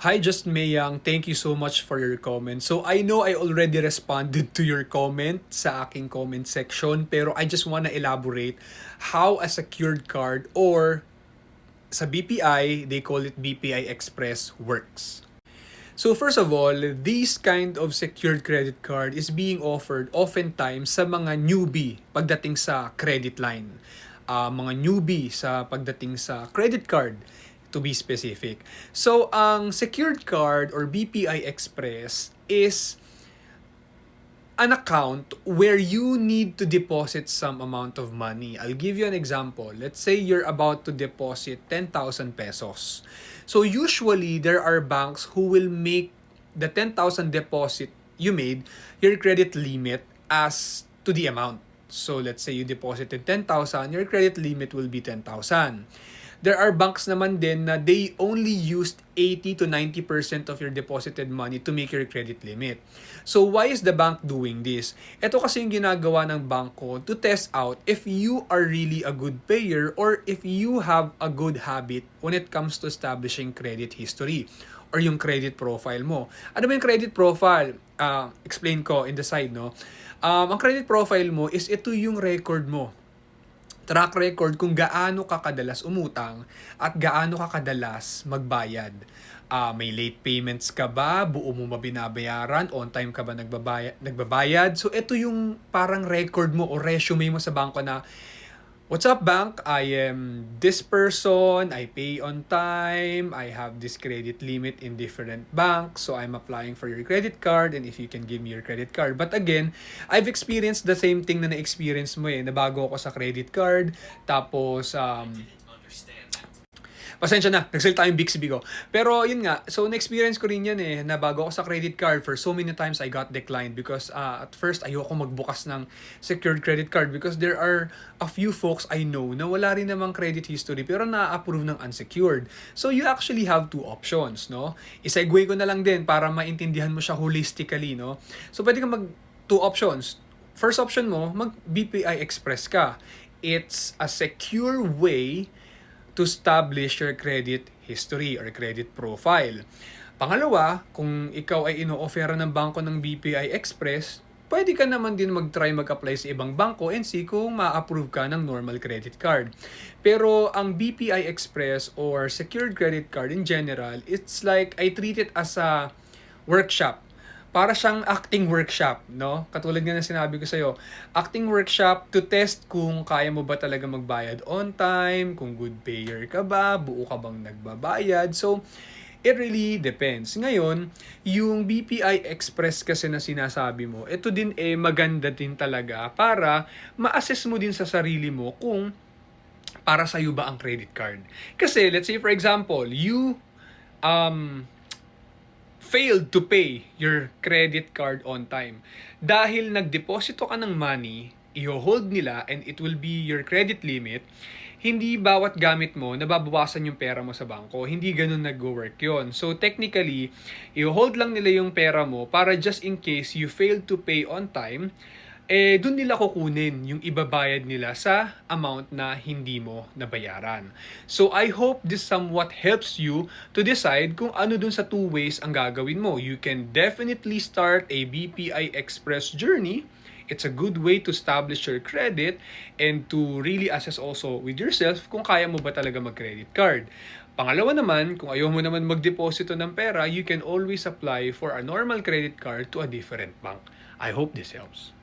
Hi, Just Mayang. Thank you so much for your comment. So, I know I already responded to your comment sa aking comment section, pero I just wanna elaborate how a secured card or sa BPI, they call it BPI Express works. So first of all, this kind of secured credit card is being offered oftentimes sa mga newbie pagdating sa credit line. Mga newbie sa pagdating sa credit card to be specific. So ang secured card or BPI Express is an account where you need to deposit some amount of money. I'll give you an example. Let's say you're about to deposit 10,000 pesos. So usually there are banks who will make the 10,000 deposit you made your credit limit as to the amount. So let's say you deposited 10,000, your credit limit will be 10,000. There are banks naman din na they only used 80 to 90% of your deposited money to make your credit limit. So why is the bank doing this? Ito kasi yung ginagawa ng bangko to test out if you are really a good payer or if you have a good habit when it comes to establishing credit history or yung credit profile mo. Ano ba yung credit profile? Explain ko in the side, no? Ang credit profile mo is ito yung record mo, track record kung gaano ka kadalas umutang at gaano ka kadalas magbayad. May late payments ka ba? Buo mo ba binabayaran? On time ka ba nagbabayad? So ito yung parang record mo o resume mo sa bangko na, what's up, bank? I am this person. I pay on time. I have this credit limit in different banks. So I'm applying for your credit card and if you can give me your credit card. But again, I've experienced the same thing na na-experience mo eh. Nabago ako sa credit card. Tapos, pasensya na, nagsalita yung Bixby ko. Pero yun nga, so na-experience ko rin yan eh, na bago ako sa credit card, for so many times I got declined because at first ayoko magbukas ng secured credit card because there are a few folks I know na wala rin namang credit history pero na-approve ng unsecured. So you actually have two options, no? I-segue ko na lang din para maintindihan mo siya holistically, no? So pwede ka two options. First option mo, mag BPI Express ka. It's a secure way to establish your credit history or credit profile. Pangalawa, kung ikaw ay ino-offera ng bangko ng BPI Express, pwede ka naman din mag-try mag-apply sa ibang bangko and see kung ma-approve ka ng normal credit card. Pero ang BPI Express or secured credit card in general, it's like I treat it as a workshop. Para siyang acting workshop, no? Katulad nga ng sinabi ko sa'yo, acting workshop to test kung kaya mo ba talaga magbayad on time, kung good payer ka ba, buo ka bang nagbabayad. So, it really depends. Ngayon, yung BPI Express kasi na sinasabi mo, ito din maganda din talaga para ma-assess mo din sa sarili mo kung para sa'yo ba ang credit card. Kasi, let's say for example, you failed to pay your credit card on time. Dahil nagdeposito ka ng money, i-hold nila and it will be your credit limit, hindi bawat gamit mo nababawasan yung pera mo sa bangko. Hindi ganun nag-work yun. So technically, i-hold lang nila yung pera mo para just in case you failed to pay on time, dun nila kukunin yung ibabayad nila sa amount na hindi mo nabayaran. So I hope this somewhat helps you to decide kung ano dun sa two ways ang gagawin mo. You can definitely start a BPI Express journey. It's a good way to establish your credit and to really assess also with yourself kung kaya mo ba talaga mag-credit card. Pangalawa naman, kung ayaw mo naman magdeposito ng pera, you can always apply for a normal credit card to a different bank. I hope this helps.